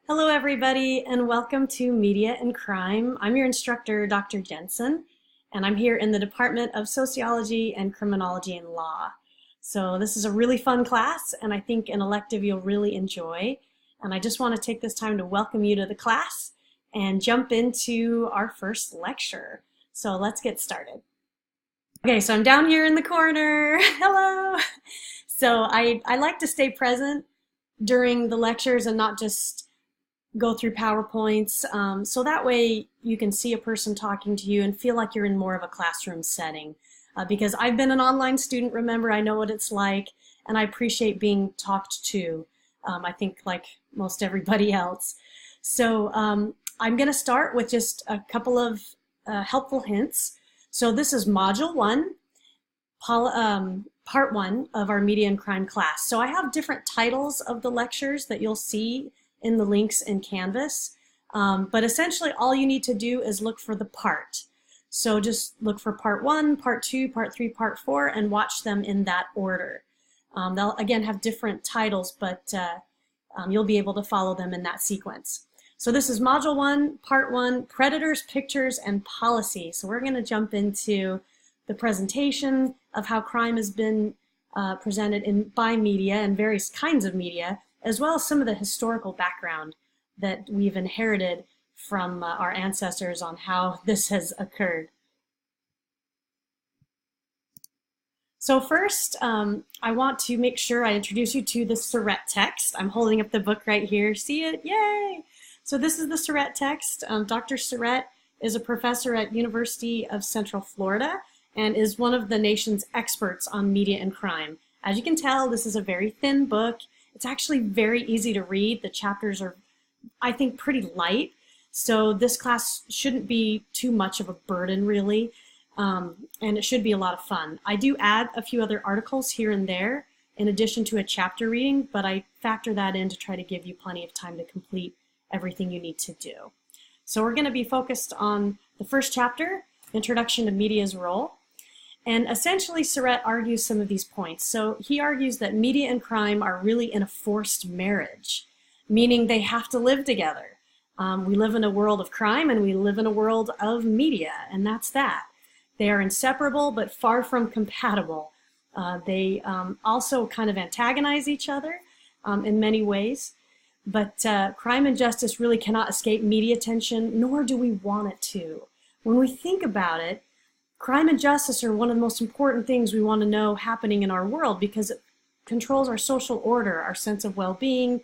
Hello, everybody, and welcome to Media and Crime. I'm your instructor, Dr. Jensen, and I'm here in the Department of Sociology and Criminology and Law. So this is a really fun class, and I think an elective you'll really enjoy. And I just want to take this time to welcome you to the class and jump into our first lecture. So let's get started. Okay, so I'm down here in the corner. Hello! So I like to stay present during the lectures and not just go through PowerPoints, so that way you can see a person talking to you and feel like you're in more of a classroom setting. Because I've been an online student, remember, I know what it's like, and I appreciate being talked to, I think like most everybody else. So I'm going to start with just a couple of helpful hints. So this is Module 1, Part 1 of our Media and Crime class. So I have different titles of the lectures that you'll see in the links in Canvas, but essentially all you need to do is look for the part. So just look for Part 1, Part 2, Part 3, Part 4, and watch them in that order. They'll again have different titles, but you'll be able to follow them in that sequence. So this is Module 1, Part 1, Predators, Pictures, and Policy. So we're going to jump into the presentation of how crime has been presented by media and various kinds of media, as well as some of the historical background that we've inherited from our ancestors on how this has occurred. So first, I want to make sure I introduce you to the Surrett text. I'm holding up the book right here. See it? Yay! So this is the Surrett text. Dr. Surrett is a professor at University of Central Florida and is one of the nation's experts on media and crime. As you can tell, this is a very thin book. It's actually very easy to read. The chapters are, I think, pretty light. So this class shouldn't be too much of a burden, really. And it should be a lot of fun. I do add a few other articles here and there in addition to a chapter reading, but I factor that in to try to give you plenty of time to complete everything you need to do. So we're going to be focused on the first chapter, Introduction to Media's Role. And essentially, Surrett argues some of these points. So he argues that media and crime are really in a forced marriage, meaning they have to live together. We live in a world of crime and we live in a world of media, and that's that. They are inseparable but far from compatible. They also kind of antagonize each other in many ways. But crime and justice really cannot escape media attention, nor do we want it to. When we think about it, crime and justice are one of the most important things we want to know happening in our world because it controls our social order, our sense of well-being,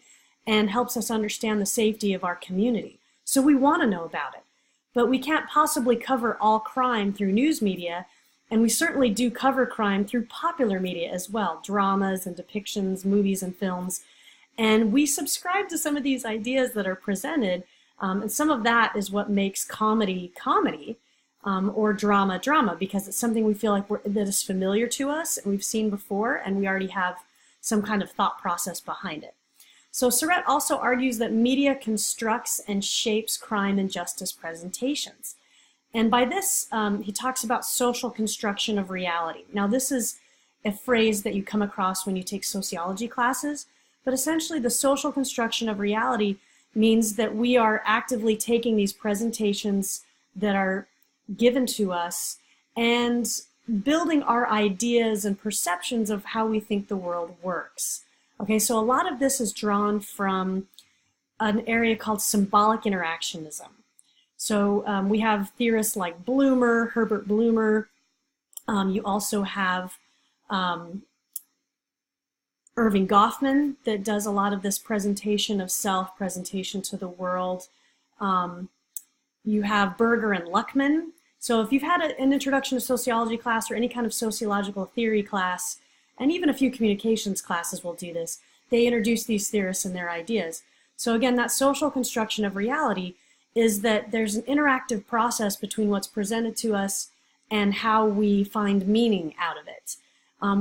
and helps us understand the safety of our community. So we want to know about it. But we can't possibly cover all crime through news media, and we certainly do cover crime through popular media as well, dramas and depictions, movies and films. And we subscribe to some of these ideas that are presented, and some of that is what makes comedy comedy. Or drama, because it's something we feel like that is familiar to us and we've seen before, and we already have some kind of thought process behind it. So Surrett also argues that media constructs and shapes crime and justice presentations. And by this, he talks about social construction of reality. Now, this is a phrase that you come across when you take sociology classes, but essentially the social construction of reality means that we are actively taking these presentations that are given to us and building our ideas and perceptions of how we think the world works. Okay, so a lot of this is drawn from an area called symbolic interactionism. So we have theorists like Bloomer, Herbert Bloomer. You also have Irving Goffman that does a lot of this presentation of self, presentation to the world. You have Berger and Luckman. So if you've had an introduction to sociology class or any kind of sociological theory class, and even a few communications classes will do this, they introduce these theorists and their ideas. So again, that social construction of reality is that there's an interactive process between what's presented to us and how we find meaning out of it.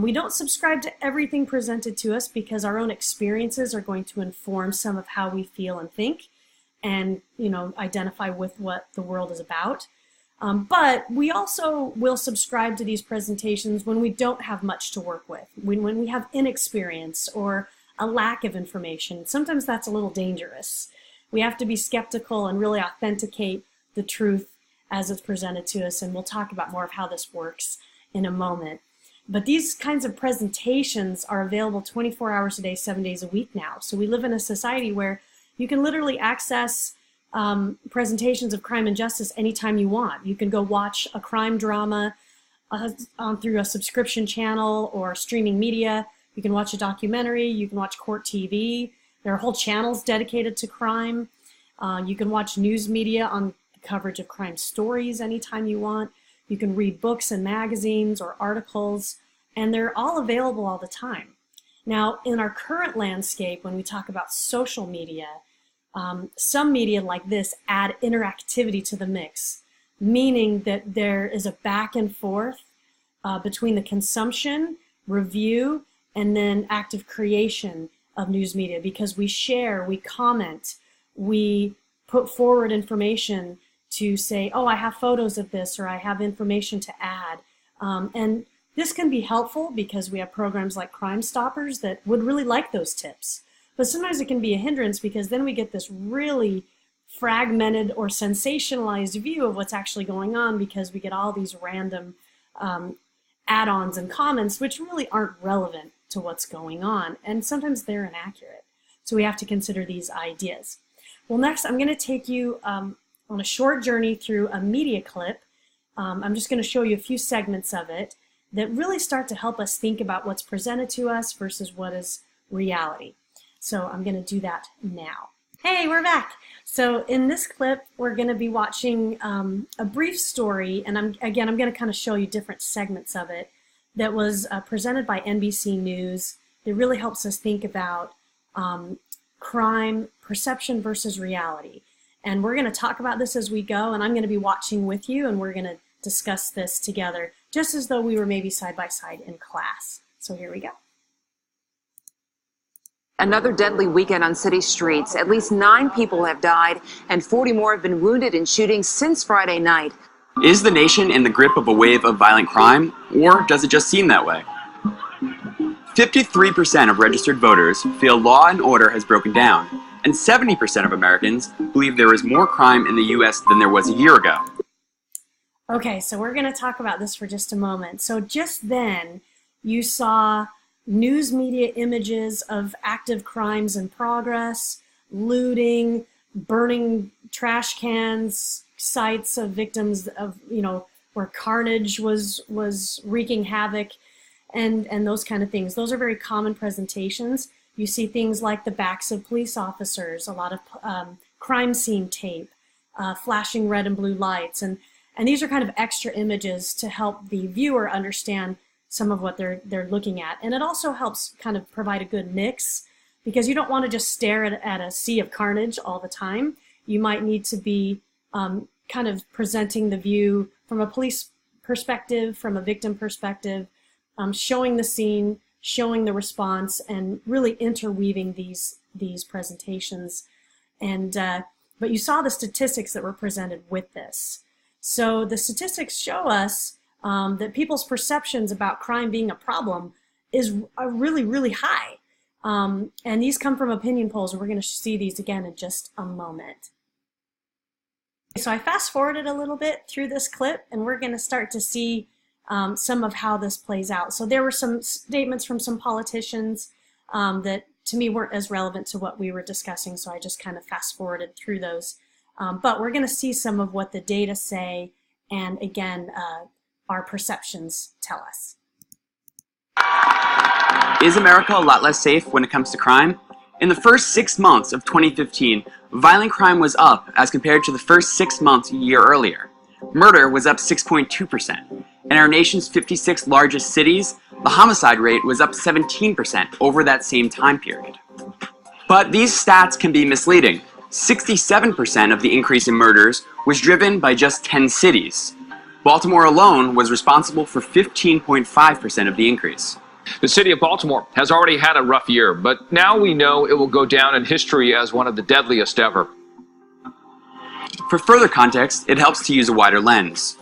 We don't subscribe to everything presented to us because our own experiences are going to inform some of how we feel and think and, identify with what the world is about. But we also will subscribe to these presentations when we don't have much to work with, when we have inexperience or a lack of information. Sometimes that's a little dangerous. we have to be skeptical and really authenticate the truth as it's presented to us. And we'll talk about more of how this works in a moment. But these kinds of presentations are available 24 hours a day, 7 days a week now. So we live in a society where you can literally access presentations of crime and justice anytime you want. You can go watch a crime drama through a subscription channel or streaming media. You can watch a documentary. You can watch court TV. There are whole channels dedicated to crime. You can watch news media on the coverage of crime stories anytime you want. You can read books and magazines or articles, and they're all available all the time. Now, in our current landscape, when we talk about social media, some media like this add interactivity to the mix, meaning that there is a back and forth between the consumption, review, and then active creation of news media, because we share, we comment, we put forward information to say, oh, I have photos of this, or I have information to add. And this can be helpful because we have programs like Crime Stoppers that would really like those tips. But sometimes it can be a hindrance because then we get this really fragmented or sensationalized view of what's actually going on, because we get all these random add-ons and comments which really aren't relevant to what's going on. And sometimes they're inaccurate. So we have to consider these ideas. Well, next I'm going to take you on a short journey through a media clip. I'm just going to show you a few segments of it that really start to help us think about what's presented to us versus what is reality. So I'm going to do that now. Hey, we're back. So in this clip, we're going to be watching a brief story, and I'm going to kind of show you different segments of it that was presented by NBC News. That really helps us think about crime, perception versus reality. And we're going to talk about this as we go, and I'm going to be watching with you, and we're going to discuss this together, just as though we were maybe side by side in class. So here we go. Another deadly weekend on city streets. At least 9 people have died and 40 more have been wounded in shootings since Friday night. Is the nation in the grip of a wave of violent crime, or does it just seem that way? 53% of registered voters feel law and order has broken down, and 70% of Americans believe there is more crime in the U.S. than there was a year ago. Okay, so we're going to talk about this for just a moment. So just then, you saw news media images of active crimes in progress, looting, burning trash cans, sites of victims of, where carnage was wreaking havoc, and those kind of things. Those are very common presentations. You see things like the backs of police officers, a lot of crime scene tape, flashing red and blue lights, and these are kind of extra images to help the viewer understand some of what they're looking at. And it also helps kind of provide a good mix, because you don't want to just stare at a sea of carnage all the time. You might need to be kind of presenting the view from a police perspective, from a victim perspective, showing the scene, showing the response, and really interweaving these presentations. And but you saw the statistics that were presented with this. So the statistics show us that people's perceptions about crime being a problem are really, really high. And these come from opinion polls, and we're going to see these again in just a moment. So I fast forwarded a little bit through this clip, and we're going to start to see some of how this plays out. So there were some statements from some politicians that to me weren't as relevant to what we were discussing, so I just kind of fast forwarded through those. But we're going to see some of what the data say, and again, our perceptions tell us. Is America a lot less safe when it comes to crime? In the first 6 months of 2015, violent crime was up as compared to the first 6 months a year earlier. Murder was up 6.2%. In our nation's 56 largest cities, the homicide rate was up 17% over that same time period. But these stats can be misleading. 67% of the increase in murders was driven by just 10 cities. Baltimore alone was responsible for 15.5% of the increase. The city of Baltimore has already had a rough year, but now we know it will go down in history as one of the deadliest ever. For further context, it helps to use a wider lens.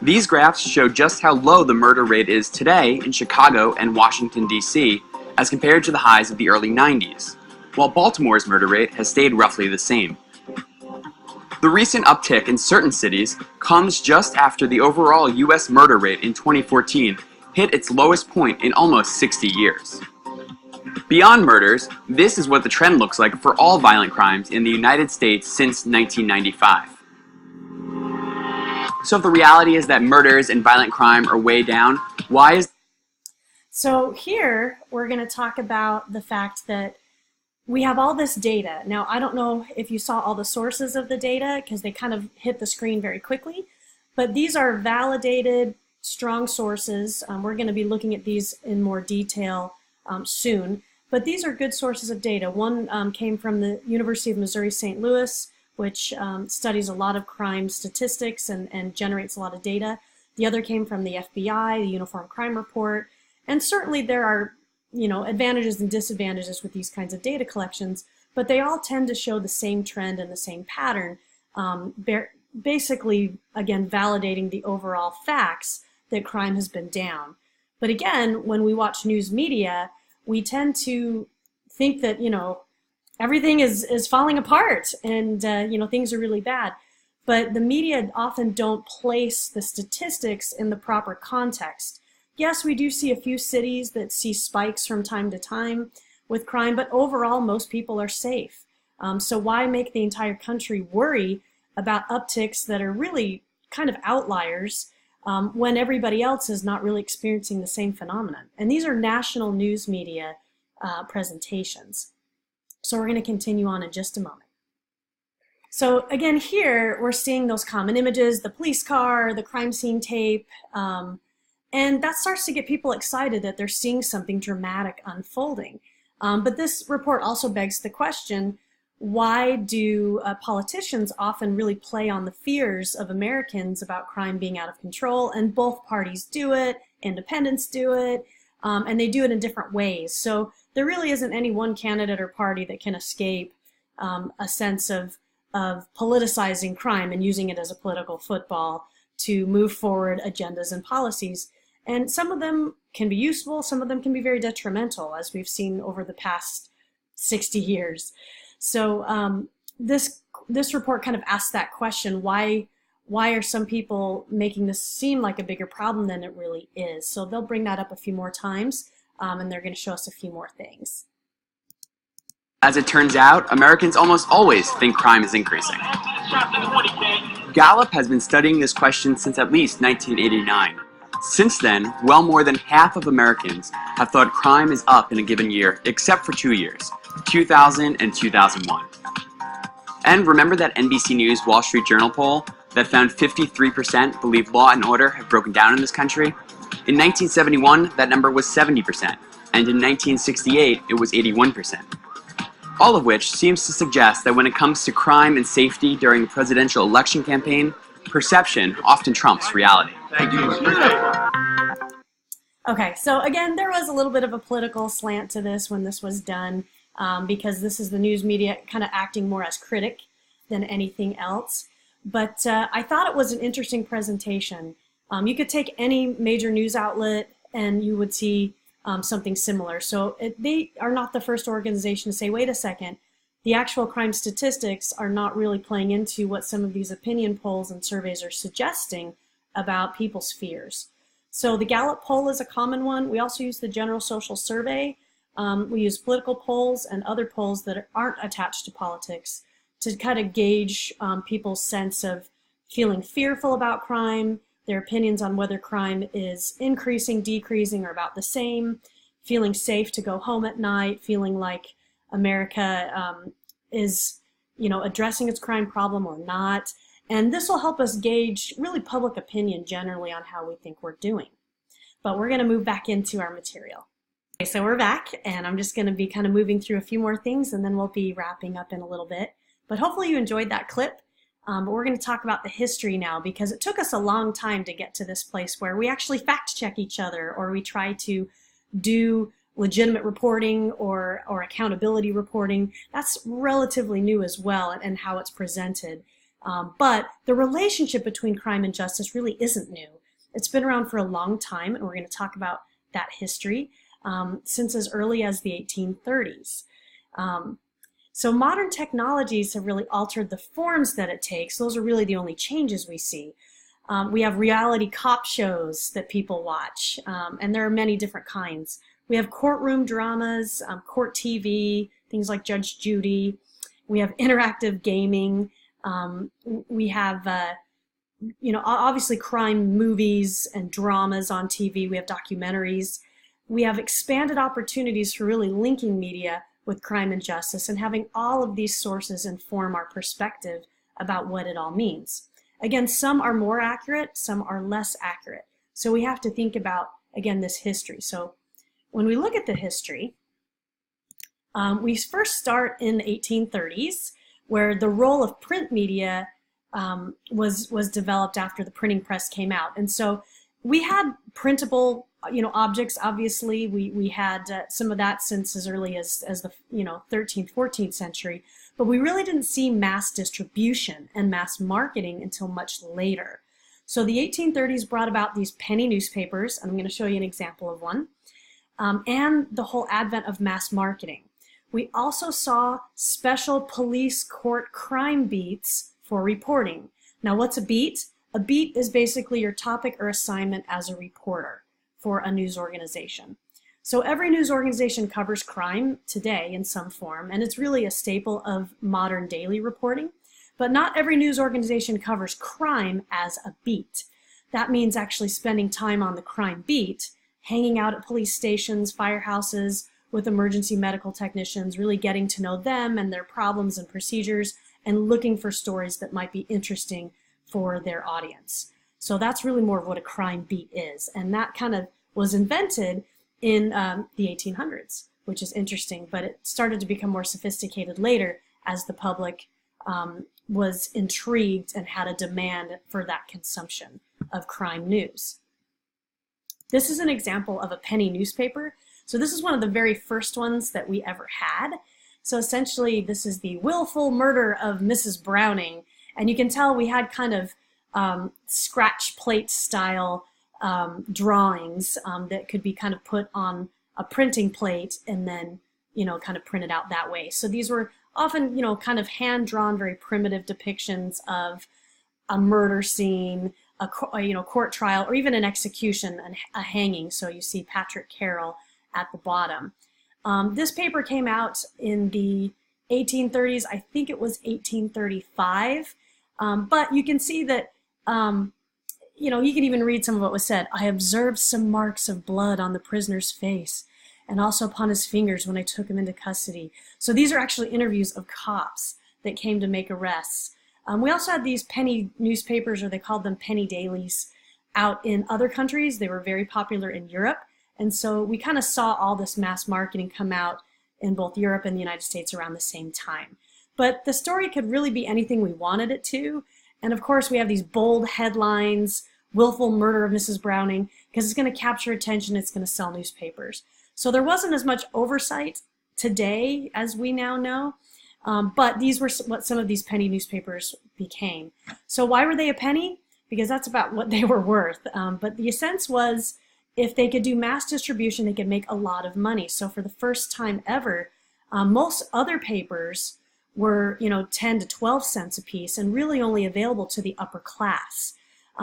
These graphs show just how low the murder rate is today in Chicago and Washington, D.C., as compared to the highs of the early 90s, while Baltimore's murder rate has stayed roughly the same. The recent uptick in certain cities comes just after the overall U.S. murder rate in 2014 hit its lowest point in almost 60 years. Beyond murders, this is what the trend looks like for all violent crimes in the United States since 1995. So if the reality is that murders and violent crime are way down, why is... So here we're going to talk about the fact that we have all this data. Now, I don't know if you saw all the sources of the data because they kind of hit the screen very quickly, but these are validated, strong sources. We're going to be looking at these in more detail soon, but these are good sources of data. One came from the University of Missouri St. Louis, which studies a lot of crime statistics and generates a lot of data. The other came from the FBI, the Uniform Crime Report, and certainly there are advantages and disadvantages with these kinds of data collections, but they all tend to show the same trend and the same pattern, basically, again, validating the overall facts that crime has been down. But again, when we watch news media, we tend to think that, everything is falling apart and, things are really bad. But the media often don't place the statistics in the proper context. Yes, we do see a few cities that see spikes from time to time with crime, but overall, most people are safe. So why make the entire country worry about upticks that are really kind of outliers when everybody else is not really experiencing the same phenomenon? And these are national news media presentations. So we're going to continue on in just a moment. So again, here we're seeing those common images, the police car, the crime scene tape, and that starts to get people excited that they're seeing something dramatic unfolding. But this report also begs the question, why do politicians often really play on the fears of Americans about crime being out of control? And both parties do it, independents do it, and they do it in different ways. So there really isn't any one candidate or party that can escape a sense of politicizing crime and using it as a political football to move forward agendas and policies. And some of them can be useful, some of them can be very detrimental, as we've seen over the past 60 years. So this report kind of asks that question, why are some people making this seem like a bigger problem than it really is? So they'll bring that up a few more times, and they're going to show us a few more things. As it turns out, Americans almost always think crime is increasing. Gallup has been studying this question since at least 1989. Since then, well more than half of Americans have thought crime is up in a given year, except for 2 years, 2000 and 2001. And remember that NBC News Wall Street Journal poll that found 53% believe law and order have broken down in this country? In 1971, that number was 70%, and in 1968, it was 81%. All of which seems to suggest that when it comes to crime and safety during the presidential election campaign, perception often trumps reality. Thank you. Okay, so again, there was a little bit of a political slant to this when this was done, because this is the news media kind of acting more as critic than anything else. But I thought it was an interesting presentation. You could take any major news outlet and you would see something similar. So they are not the first organization to say, wait a second, the actual crime statistics are not really playing into what some of these opinion polls and surveys are suggesting about people's fears. So the Gallup poll is a common one. We also use the General Social Survey. We use political polls and other polls that aren't attached to politics to kind of gauge people's sense of feeling fearful about crime, their opinions on whether crime is increasing, decreasing, or about the same, feeling safe to go home at night, feeling like America is, addressing its crime problem or not. And this will help us gauge really public opinion generally on how we think we're doing. But we're going to move back into our material. Okay, so we're back, and I'm just going to be kind of moving through a few more things, and then we'll be wrapping up in a little bit. But hopefully you enjoyed that clip. But we're going to talk about the history now, because it took us a long time to get to this place where we actually fact check each other, or we try to do legitimate reporting or accountability reporting. That's relatively new as well, and how it's presented. But the relationship between crime and justice really isn't new. It's been around for a long time, and we're going to talk about that history since as early as the 1830s. So modern technologies have really altered the forms that it takes. Those are really the only changes we see. We have reality cop shows that people watch, and there are many different kinds. We have courtroom dramas, court TV, things like Judge Judy. We have interactive gaming. We have, obviously crime movies and dramas on TV. We have documentaries. We have expanded opportunities for really linking media with crime and justice and having all of these sources inform our perspective about what it all means. Again, some are more accurate, some are less accurate. So we have to think about, again, this history. So when we look at the history, we first start in the 1830s, where the role of print media was developed after the printing press came out. And so we had printable objects. Obviously, we had some of that since as early as the 13th, 14th century, but we really didn't see mass distribution and mass marketing until much later. So the 1830s brought about these penny newspapers, and I'm going to show you an example of one, and the whole advent of mass marketing. We also saw special police court crime beats for reporting. Now, what's a beat? A beat is basically your topic or assignment as a reporter for a news organization. So every news organization covers crime today in some form, and it's really a staple of modern daily reporting. But not every news organization covers crime as a beat. That means actually spending time on the crime beat, hanging out at police stations, firehouses, with emergency medical technicians, really getting to know them and their problems and procedures, and looking for stories that might be interesting for their audience. So that's really more of what a crime beat is. And that kind of was invented in the 1800s, which is interesting, but it started to become more sophisticated later as the public was intrigued and had a demand for that consumption of crime news. This is an example of a penny newspaper. So this is one of the very first ones that we ever had. So essentially, this is the willful murder of Mrs. Browning. And you can tell we had kind of scratch plate style drawings that could be kind of put on a printing plate and then, kind of printed out that way. So these were often, kind of hand-drawn, very primitive depictions of a murder scene, a court trial, or even an execution, a hanging. So you see Patrick Carroll at the bottom. This paper came out in the 1830s. I think it was 1835. But you can see that, you can even read some of what was said. I observed some marks of blood on the prisoner's face and also upon his fingers when I took him into custody. So these are actually interviews of cops that came to make arrests. We also had these penny newspapers, or they called them penny dailies, out in other countries. They were very popular in Europe. And so we kind of saw all this mass marketing come out in both Europe and the United States around the same time. But the story could really be anything we wanted it to. And of course, we have these bold headlines, willful murder of Mrs. Browning, because it's going to capture attention, it's going to sell newspapers. So there wasn't as much oversight today as we now know, but these were what some of these penny newspapers became. So why were they a penny? Because that's about what they were worth. But the sense was, if they could do mass distribution, they could make a lot of money. So for the first time ever, most other papers were 10 to 12 cents a piece and really only available to the upper class.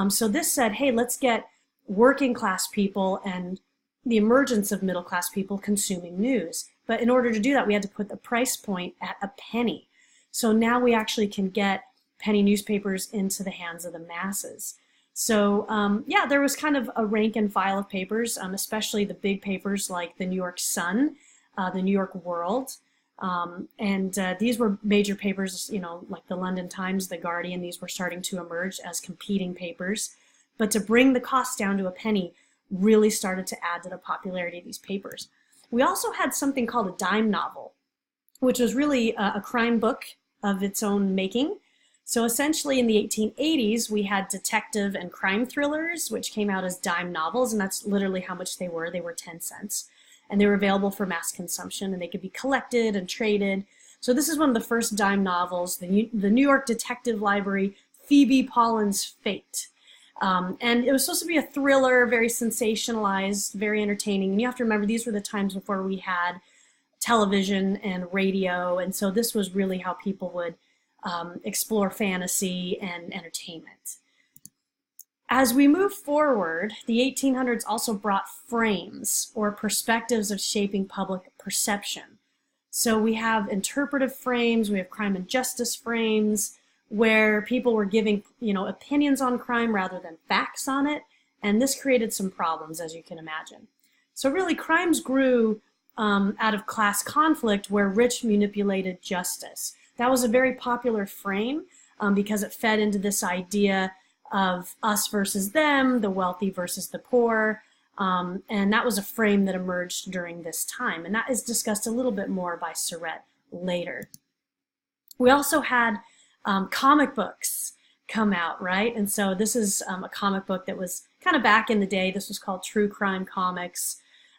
So this said, hey, let's get working class people and the emergence of middle class people consuming news. But in order to do that, we had to put the price point at a penny. So now we actually can get penny newspapers into the hands of the masses. So yeah, there was kind of a rank and file of papers, especially the big papers like the New York Sun, the New York World, and these were major papers, like the London Times, the Guardian. These were starting to emerge as competing papers. But to bring the cost down to a penny really started to add to the popularity of these papers. We also had something called a dime novel, which was really a crime book of its own making. So essentially in the 1880s, we had detective and crime thrillers, which came out as dime novels, and that's literally how much they were. They were 10 cents. And they were available for mass consumption, and they could be collected and traded. So this is one of the first dime novels, the New York Detective Library, Phoebe Pollen's Fate. And it was supposed to be a thriller, very sensationalized, very entertaining. And you have to remember, these were the times before we had television and radio, and so this was really how people would explore fantasy and entertainment. As we move forward, the 1800s also brought frames, or perspectives of shaping public perception. So we have interpretive frames, we have crime and justice frames, where people were giving, opinions on crime rather than facts on it, and this created some problems, as you can imagine. So really, crimes grew out of class conflict, where rich manipulated justice. That was a very popular frame because it fed into this idea of us versus them, the wealthy versus the poor, and that was a frame that emerged during this time, and that is discussed a little bit more by Surratt later. We also had comic books come out, right? And so this is a comic book that was kind of back in the day. This was called True Crime Comics.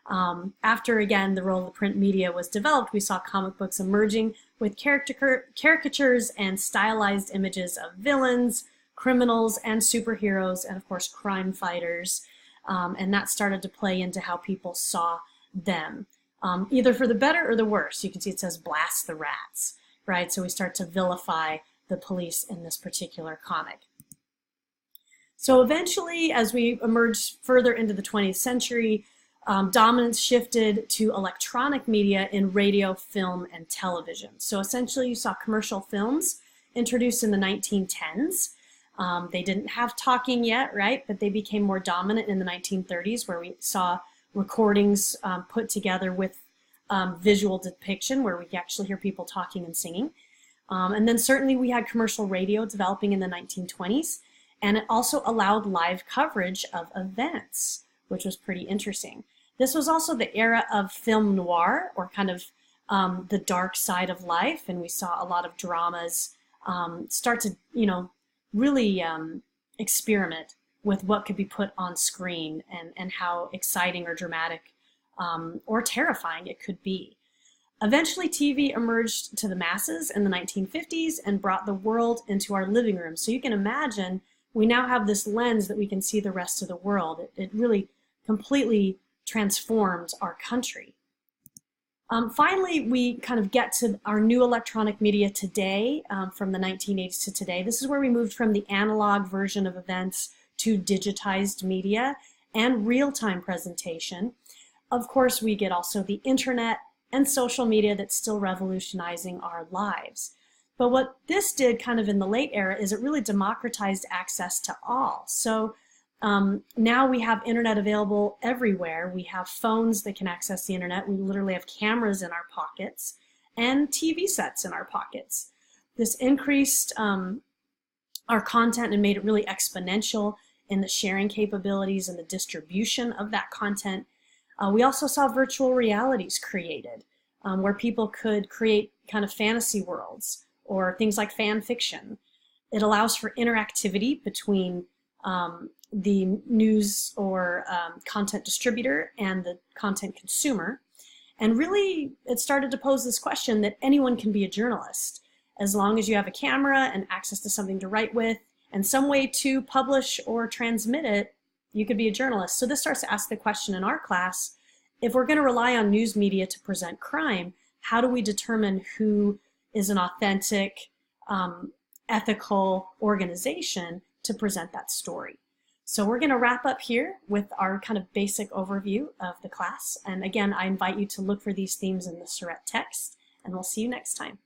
After, again, the role of the print media was developed, we saw comic books emerging with caricatures and stylized images of villains, criminals, and superheroes, and of course crime fighters, and that started to play into how people saw them, either for the better or the worse. You can see it says "blast the rats," right? So we start to vilify the police in this particular comic. So eventually, as we emerge further into the 20th century, dominance shifted to electronic media in radio, film, and television. So essentially you saw commercial films introduced in the 1910s. They didn't have talking yet, right? But they became more dominant in the 1930s, where we saw recordings put together with visual depiction, where we actually hear people talking and singing. And then certainly we had commercial radio developing in the 1920s, and it also allowed live coverage of events, which was pretty interesting. This was also the era of film noir, or kind of the dark side of life, and we saw a lot of dramas start to, really experiment with what could be put on screen and how exciting or dramatic or terrifying it could be. Eventually, TV emerged to the masses in the 1950s and brought the world into our living room. So you can imagine we now have this lens that we can see the rest of the world. It really completely transformed our country. Finally, we kind of get to our new electronic media today, from the 1980s to today. This is where we moved from the analog version of events to digitized media and real-time presentation. Of course, we get also the internet and social media that's still revolutionizing our lives. But what this did kind of in the late era is it really democratized access to all. So now we have internet available everywhere. We have phones that can access the internet. We literally have cameras in our pockets and TV sets in our pockets. This increased our content and made it really exponential in the sharing capabilities and the distribution of that content. We also saw virtual realities created, where people could create kind of fantasy worlds or things like fan fiction. It allows for interactivity between the news or content distributor and the content consumer. And really, it started to pose this question that anyone can be a journalist. As long as you have a camera and access to something to write with and some way to publish or transmit it, you could be a journalist. So this starts to ask the question in our class, if we're going to rely on news media to present crime, how do we determine who is an authentic, ethical organization to present that story? So we're going to wrap up here with our kind of basic overview of the class. And again, I invite you to look for these themes in the Surratt text, and we'll see you next time.